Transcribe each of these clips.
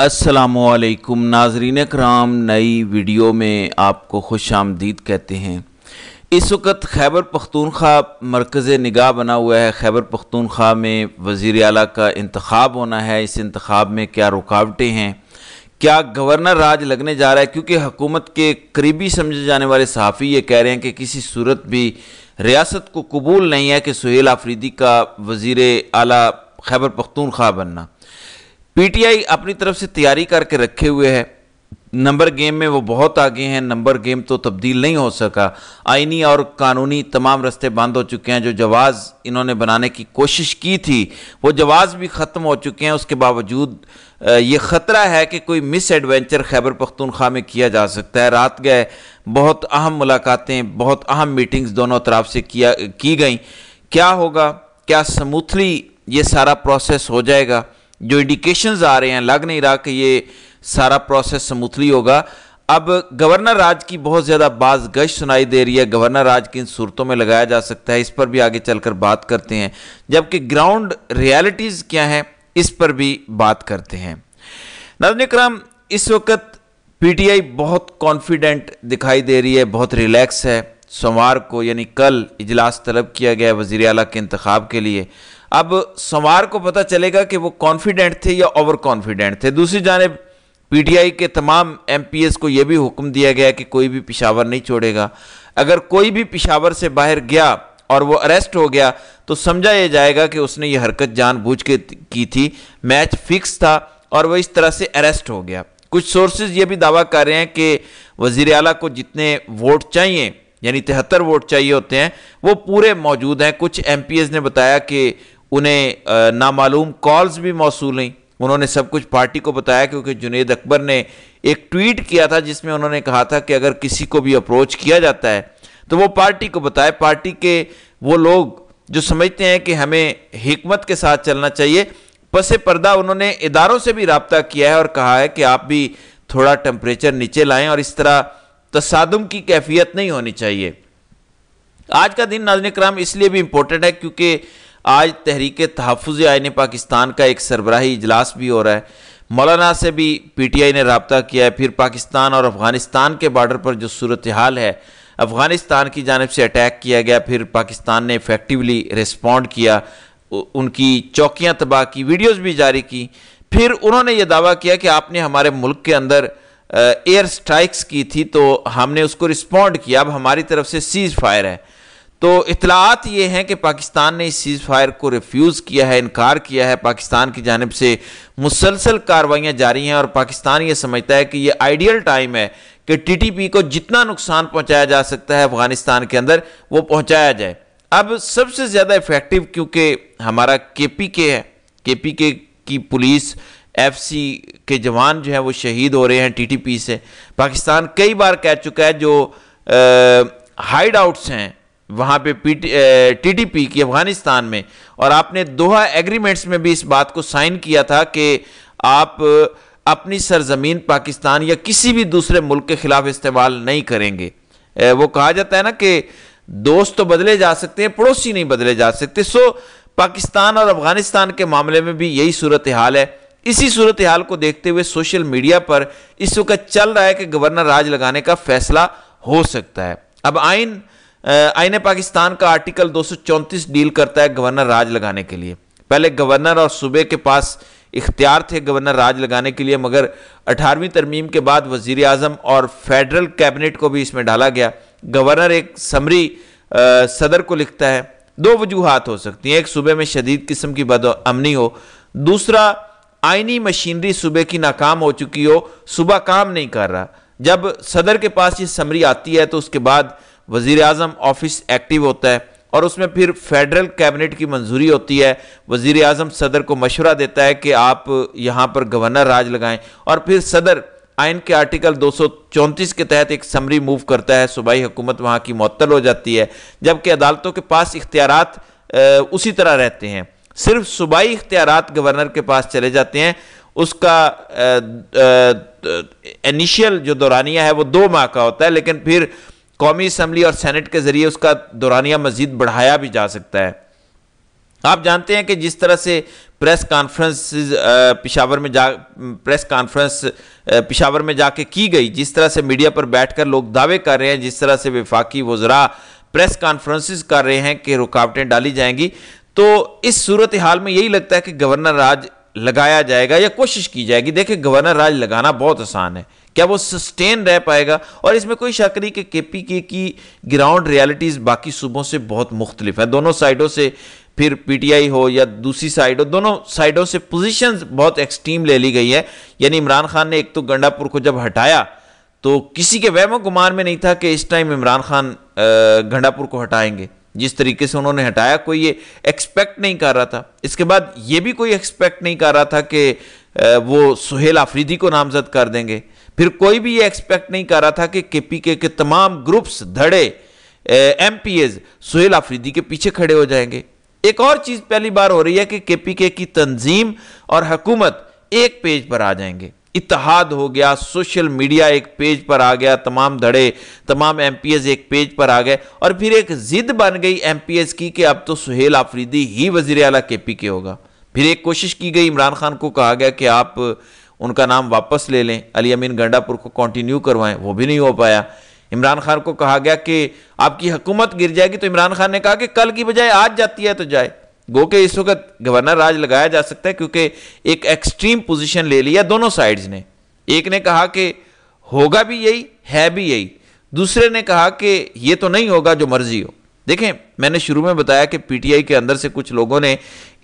السلام علیکم ناظرین کرام، نئی ویڈیو میں آپ کو خوش آمدید کہتے ہیں۔ اس وقت خیبر پختونخوا مرکز نگاہ بنا ہوا ہے۔ خیبر پختونخوا میں وزیر اعلیٰ کا انتخاب ہونا ہے۔ اس انتخاب میں کیا رکاوٹیں ہیں، کیا گورنر راج لگنے جا رہا ہے؟ کیونکہ حکومت کے قریبی سمجھے جانے والے صحافی یہ کہہ رہے ہیں کہ کسی صورت بھی ریاست کو قبول نہیں ہے کہ سہیل آفریدی کا وزیر اعلیٰ خیبر پختونخوا بننا۔ پی ٹی آئی اپنی طرف سے تیاری کر کے رکھے ہوئے ہے۔ نمبر گیم میں وہ بہت آگے ہیں، نمبر گیم تو تبدیل نہیں ہو سکا۔ آئینی اور قانونی تمام رستے بند ہو چکے ہیں۔ جو جواز انہوں نے بنانے کی کوشش کی تھی وہ جواز بھی ختم ہو چکے ہیں۔ اس کے باوجود یہ خطرہ ہے کہ کوئی مس ایڈوینچر خیبر پختونخوا میں کیا جا سکتا ہے۔ رات گئے بہت اہم ملاقاتیں، بہت اہم میٹنگز دونوں طرف سے کی گئیں۔ کیا ہوگا؟ کیا سموتھلی یہ سارا پروسیس ہو جائے گا؟ جو انڈیکیشنز آ رہے ہیں، لگ نہیں رہا کہ یہ سارا پروسیس سموتھلی ہوگا۔ اب گورنر راج کی بہت زیادہ باز گشت سنائی دے رہی ہے۔ گورنر راج کی ان صورتوں میں لگایا جا سکتا ہے، اس پر بھی آگے چل کر بات کرتے ہیں، جبکہ گراؤنڈ ریالٹیز کیا ہیں اس پر بھی بات کرتے ہیں۔ ناظرین کرام، اس وقت پی ٹی آئی بہت کانفیڈنٹ دکھائی دے رہی ہے، بہت ریلیکس ہے۔ سوموار کو یعنی کل اجلاس طلب کیا گیا وزیر اعلیٰ کے انتخاب کے لیے۔ اب سوموار کو پتہ چلے گا کہ وہ کانفیڈنٹ تھے یا اوور کانفیڈنٹ تھے۔ دوسری جانب پی ٹی آئی کے تمام ایم پی ایس کو یہ بھی حکم دیا گیا کہ کوئی بھی پشاور نہیں چھوڑے گا۔ اگر کوئی بھی پشاور سے باہر گیا اور وہ اریسٹ ہو گیا تو سمجھا یہ جائے گا کہ اس نے یہ حرکت جان بوجھ کے کی تھی، میچ فکس تھا اور وہ اس طرح سے اریسٹ ہو گیا۔ کچھ سورسز یہ بھی دعویٰ کر رہے ہیں کہ وزیر اعلیٰ کو جتنے ووٹ چاہیے، یعنی 73 ووٹ چاہیے ہوتے ہیں، وہ پورے موجود ہیں۔ کچھ ایم پی ایس نے بتایا کہ انہیں نامعلوم کالز بھی موصول ہیں۔ انہوں نے سب کچھ پارٹی کو بتایا، کیونکہ جنید اکبر نے ایک ٹویٹ کیا تھا جس میں انہوں نے کہا تھا کہ اگر کسی کو بھی اپروچ کیا جاتا ہے تو وہ پارٹی کو بتائے۔ پارٹی کے وہ لوگ جو سمجھتے ہیں کہ ہمیں حکمت کے ساتھ چلنا چاہیے، پس پردہ انہوں نے اداروں سے بھی رابطہ کیا ہے اور کہا ہے کہ آپ بھی تھوڑا ٹمپریچر نیچے لائیں اور اس طرح تصادم کی کیفیت نہیں ہونی چاہیے۔ آج کا دن ناظرین کرام اس لیے بھی امپورٹنٹ ہے کیونکہ آج تحریک تحفظ آئین پاکستان کا ایک سربراہی اجلاس بھی ہو رہا ہے۔ مولانا سے بھی پی ٹی آئی نے رابطہ کیا ہے۔ پھر پاکستان اور افغانستان کے بارڈر پر جو صورتحال ہے، افغانستان کی جانب سے اٹیک کیا گیا، پھر پاکستان نے ایفیکٹیولی ریسپونڈ کیا، ان کی چوکیاں تباہ کی، ویڈیوز بھی جاری کی۔ پھر انہوں نے یہ دعویٰ کیا کہ آپ نے ہمارے ملک کے اندر ایئر سٹرائکس کی تھی تو ہم نے اس کو رسپونڈ کیا، اب ہماری طرف سے سیز فائر ہے۔ تو اطلاعات یہ ہیں کہ پاکستان نے اس سیز فائر کو ریفیوز کیا ہے، انکار کیا ہے۔ پاکستان کی جانب سے مسلسل کارروائیاں جاری ہیں اور پاکستان یہ سمجھتا ہے کہ یہ آئیڈیل ٹائم ہے کہ ٹی ٹی پی کو جتنا نقصان پہنچایا جا سکتا ہے افغانستان کے اندر وہ پہنچایا جائے۔ اب سب سے زیادہ ایفیکٹو کیونکہ ہمارا کے پی کے ہے، کے پی کے کی پولیس، ایف سی کے جوان جو ہیں وہ شہید ہو رہے ہیں ٹی ٹی پی سے۔ پاکستان کئی بار کہہ چکا ہے جو ہائیڈ آؤٹس ہیں وہاں پہ ٹی ٹی پی کی افغانستان میں، اور آپ نے دوحہ ایگریمنٹس میں بھی اس بات کو سائن کیا تھا کہ آپ اپنی سرزمین پاکستان یا کسی بھی دوسرے ملک کے خلاف استعمال نہیں کریں گے۔ وہ کہا جاتا ہے نا کہ دوست تو بدلے جا سکتے ہیں، پڑوسی نہیں بدلے جا سکتے۔ سو پاکستان اور افغانستان کے معاملے میں بھی یہی صورتحال ہے۔ اسی صورتحال کو دیکھتے ہوئے سوشل میڈیا پر اس وقت چل رہا ہے کہ گورنر راج لگانے کا فیصلہ ہو سکتا ہے۔ اب آئین پاکستان کا آرٹیکل 234 ڈیل کرتا ہے گورنر راج لگانے کے لیے۔ پہلے گورنر اور صوبے کے پاس اختیار تھے گورنر راج لگانے کے لیے، مگر 18ویں ترمیم کے بعد وزیر اعظم اور فیڈرل کیبنٹ کو بھی اس میں ڈالا گیا۔ گورنر ایک سمری صدر کو لکھتا ہے۔ دو وجوہات ہو سکتی ہیں، ایک صوبے میں شدید قسم کی بد امنی ہو، دوسرا آئینی مشینری صوبے کی ناکام ہو چکی ہو، صوبہ کام نہیں کر رہا۔ جب صدر کے پاس یہ سمری آتی ہے تو اس کے بعد وزیر اعظم آفس ایکٹیو ہوتا ہے اور اس میں پھر فیڈرل کیبنٹ کی منظوری ہوتی ہے۔ وزیر اعظم صدر کو مشورہ دیتا ہے کہ آپ یہاں پر گورنر راج لگائیں، اور پھر صدر آئین کے آرٹیکل 234 کے تحت ایک سمری موو کرتا ہے، صوبائی حکومت وہاں کی معطل ہو جاتی ہے، جبکہ عدالتوں کے پاس اختیارات اسی طرح رہتے ہیں۔ صرف صوبائی اختیارات گورنر کے پاس چلے جاتے ہیں۔ اس کا انیشیل جو دورانیہ ہے وہ 2 ماہ کا ہوتا ہے، لیکن پھر قومی اسمبلی اور سینٹ کے ذریعے اس کا دورانیہ مزید بڑھایا بھی جا سکتا ہے۔ آپ جانتے ہیں کہ جس طرح سے پریس کانفرنس پشاور میں جا کے کی گئی، جس طرح سے میڈیا پر بیٹھ کر لوگ دعوے کر رہے ہیں، جس طرح سے وفاقی وزراء پریس کانفرنسز کر رہے ہیں کہ رکاوٹیں ڈالی جائیں گی، تو اس صورتحال میں یہی لگتا ہے کہ گورنر راج لگایا جائے گا یا کوشش کی جائے گی۔ دیکھیں گورنر راج لگانا بہت آسان ہے، کیا وہ سسٹین رہ پائے گا؟ اور اس میں کوئی شک نہیں کہ کے پی کے کی گراؤنڈ ریالٹیز باقی صوبوں سے بہت مختلف ہیں، دونوں سائیڈوں سے، پھر پی ٹی آئی ہو یا دوسری سائیڈ ہو، دونوں سائیڈوں سے پوزیشنز بہت ایکسٹریم لے لی گئی ہے۔ یعنی عمران خان نے ایک تو گنڈا پور کو جب ہٹایا تو کسی کے وہم و گمان میں نہیں تھا کہ اس ٹائم عمران خان گنڈا پور کو ہٹائیں گے، جس طریقے سے انہوں نے ہٹایا کوئی یہ ایکسپیکٹ نہیں کر رہا تھا۔ اس کے بعد یہ بھی کوئی ایکسپیکٹ نہیں کر رہا تھا کہ وہ سہیل آفریدی کو نامزد کر دیں گے، پھر کوئی بھی یہ ایکسپیکٹ نہیں کر رہا تھا کہ کے پی کے تمام گروپس دھڑے M P As Sohail Afridi کے پیچھے کھڑے ہو جائیں گے۔ ایک اور چیز پہلی بار ہو رہی ہے کہ کے پی کے کی تنظیم اور حکومت ایک پیج پر آ جائیں گے، اتحاد ہو گیا، سوشل میڈیا ایک پیج پر آ گیا، تمام دھڑے، تمام ایم پی ایز ایک پیج پر آ گئے، اور پھر ایک ضد بن گئی ایم پی ایز کی کہ اب تو سہیل آفریدی ہی وزیر اعلیٰ کے پی کے ہوگا۔ پھر ایک کوشش کی گئی، عمران خان کو کہا گیا کہ آپ ان کا نام واپس لے لیں، علی امین گنڈا پور کو کنٹینیو کروائیں، وہ بھی نہیں ہو پایا۔ عمران خان کو کہا گیا کہ آپ کی حکومت گر جائے گی، تو عمران خان نے کہا کہ کل کی بجائے آج جاتی ہے تو جائے۔ گو کہ اس وقت گورنر راج لگایا جا سکتا ہے، کیونکہ ایک ایکسٹریم پوزیشن لے لیا دونوں سائیڈز نے۔ ایک نے کہا کہ ہوگا بھی یہی، ہے بھی یہی، دوسرے نے کہا کہ یہ تو نہیں ہوگا جو مرضی ہو۔ دیکھیں میں نے شروع میں بتایا کہ پی ٹی آئی کے اندر سے کچھ لوگوں نے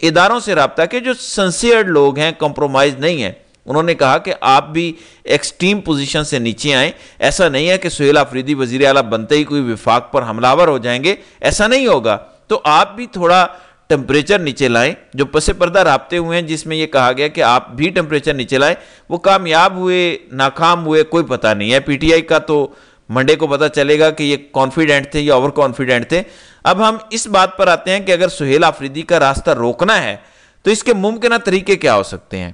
اداروں سے رابطہ کہ جو سنسیئرڈ لوگ ہیں، کمپرومائز نہیں ہیں، انہوں نے کہا کہ آپ بھی ایکسٹریم پوزیشن سے نیچے آئیں، ایسا نہیں ہے کہ سہیل آفریدی وزیر اعلیٰ بنتے ہی کوئی وفاق پر حملہ آور ہو جائیں گے، ایسا نہیں ہوگا، تو آپ بھی تھوڑا ٹمپریچر نیچے لائیں۔ جو پس پردہ رابطے ہوئے ہیں جس میں یہ کہا گیا کہ آپ بھی ٹمپریچر نیچے لائیں، وہ کامیاب ہوئے ناکام ہوئے کوئی پتہ نہیں ہے۔ پی ٹی آئی کا تو منڈے کو پتہ چلے گا کہ یہ کانفیڈنٹ تھے یا اوور کانفیڈنٹ تھے۔ اب ہم اس بات پر آتے ہیں کہ اگر سہیل آفریدی کا راستہ روکنا ہے تو اس کے ممکنہ طریقے کیا ہو سکتے ہیں؟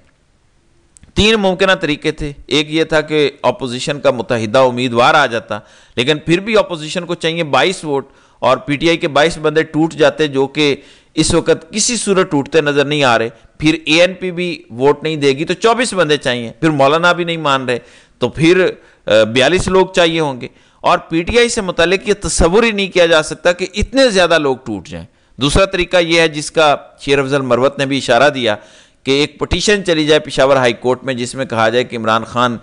3 ممکنہ طریقے تھے۔ ایک یہ تھا کہ اپوزیشن کا متحدہ امیدوار آ جاتا، لیکن پھر بھی اپوزیشن کو چاہیے 22 ووٹ، اور پی ٹی آئی کے 22 بندے ٹوٹ جاتے، جو کہ اس وقت کسی صورت ٹوٹتے نظر نہیں آ رہے۔ پھر اے این پی بھی ووٹ نہیں دے گی تو 24 بندے چاہیے، پھر مولانا بھی نہیں مان رہے تو پھر 42 لوگ چاہیے ہوں گے، اور پی ٹی آئی سے متعلق یہ تصور ہی نہیں کیا جا سکتا کہ اتنے زیادہ لوگ ٹوٹ جائیں۔ دوسرا طریقہ یہ ہے جس کا شیر افضل مروت نے بھی اشارہ دیا کہ ایک پٹیشن چلی جائے پشاور ہائی کورٹ میں، جس میں کہا جائے کہ عمران خان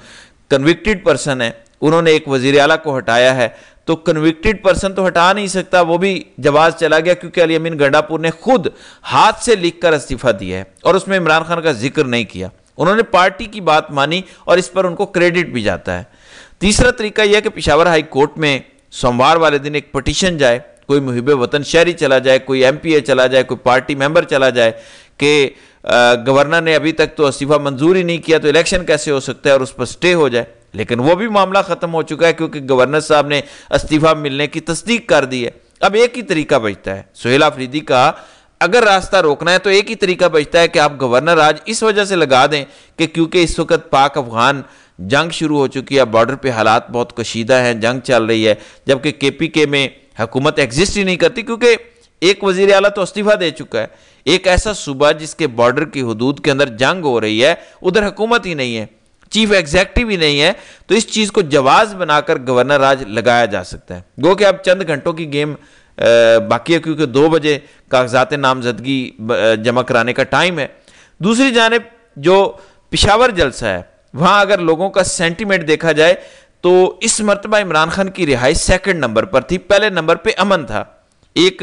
کنوکٹڈ پرسن ہے، انہوں نے ایک وزیر اعلیٰ کو ہٹایا ہے، تو کنوکٹڈ پرسن تو ہٹا نہیں سکتا، وہ بھی جواز چلا گیا کیونکہ علی امین گنڈا پور نے خود ہاتھ سے لکھ کر استعفیٰ دیا ہے اور اس میں عمران خان کا ذکر نہیں کیا۔ انہوں نے پارٹی کی بات مانی اور اس پر ان کو کریڈٹ بھی جاتا ہے۔ تیسرا طریقہ یہ ہے کہ پشاور ہائی کورٹ میں سوموار والے دن ایک پٹیشن جائے، کوئی محب وطن شہری چلا جائے، کوئی ایم پی اے چلا جائے، کوئی پارٹی ممبر چلا جائے کہ گورنر نے ابھی تک تو استعفیٰ منظور ہی نہیں کیا تو الیکشن کیسے ہو سکتا ہے، اور اس پر سٹے ہو جائے۔ لیکن وہ بھی معاملہ ختم ہو چکا ہے کیونکہ گورنر صاحب نے استعفیٰ ملنے کی تصدیق کر دی ہے۔ اب ایک ہی طریقہ بچتا ہے سہیل آفریدی کا، اگر راستہ روکنا ہے تو ایک ہی طریقہ بچتا ہے کہ آپ گورنر آج اس وجہ سے لگا دیں کہ کیونکہ اس وقت پاک افغان جنگ شروع ہو چکی ہے، بارڈر پہ حالات بہت کشیدہ ہیں، جنگ چل رہی ہے، جبکہ کے پی کے میں حکومت ایگزسٹ ہی نہیں کرتی کیونکہ ایک وزیر اعلیٰ تو استعفیٰ دے چکا ہے۔ ایک ایسا صوبہ جس کے بارڈر کی حدود کے اندر جنگ ہو رہی ہے، ادھر حکومت ہی نہیں ہے، چیف ایگزیکٹو ہی نہیں ہے، تو اس چیز کو جواز بنا کر گورنر راج لگایا جا سکتا ہے۔ گو کہ اب چند گھنٹوں کی گیم باقی ہے کیونکہ 2 بجے کاغذات نامزدگی جمع کرانے کا ٹائم ہے۔ دوسری جانب جو پشاور جلسہ ہے وہاں اگر لوگوں کا سینٹیمنٹ دیکھا جائے تو اس مرتبہ عمران خان کی رہائی 2nd نمبر پر تھی، پہلے نمبر پہ امن تھا۔ ایک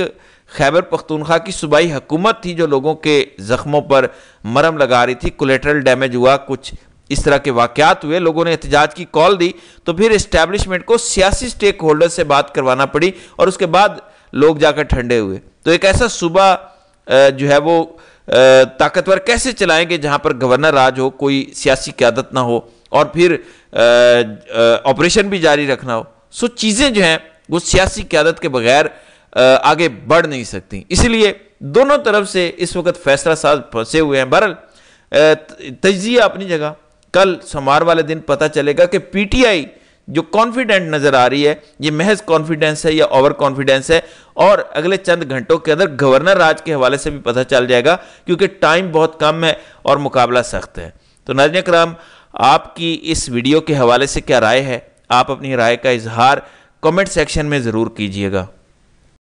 خیبر پختونخوا کی صوبائی حکومت تھی جو لوگوں کے زخموں پر مرہم لگا رہی تھی، کولیٹرل ڈیمیج ہوا، کچھ اس طرح کے واقعات ہوئے، لوگوں نے احتجاج کی کال دی، تو پھر اسٹیبلشمنٹ کو سیاسی سٹیک ہولڈر سے بات کروانا پڑی اور اس کے بعد لوگ جا کر ٹھنڈے ہوئے۔ تو ایک ایسا صوبہ جو ہے وہ طاقتور کیسے چلائیں گے جہاں پر گورنر راج ہو، کوئی سیاسی قیادت نہ ہو اور پھر آپریشن بھی جاری رکھنا ہو؟ سو چیزیں جو ہیں وہ سیاسی قیادت کے بغیر آگے بڑھ نہیں سکتی، اسی لیے دونوں طرف سے اس وقت فیصلہ ساز پھنسے ہوئے ہیں۔ بہرحال تجزیہ اپنی جگہ، کل سوموار والے دن پتہ چلے گا کہ پی ٹی آئی جو کانفیڈنٹ نظر آ رہی ہے یہ محض کانفیڈنس ہے یا اوور کانفیڈنس ہے، اور اگلے چند گھنٹوں کے اندر گورنر راج کے حوالے سے بھی پتہ چل جائے گا، کیونکہ ٹائم بہت کم ہے اور مقابلہ سخت ہے۔ تو ناظرین کرام، آپ کی اس ویڈیو کے حوالے سے کیا رائے ہے؟ آپ اپنی رائے کا اظہار کمنٹ سیکشن میں ضرور کیجئے گا۔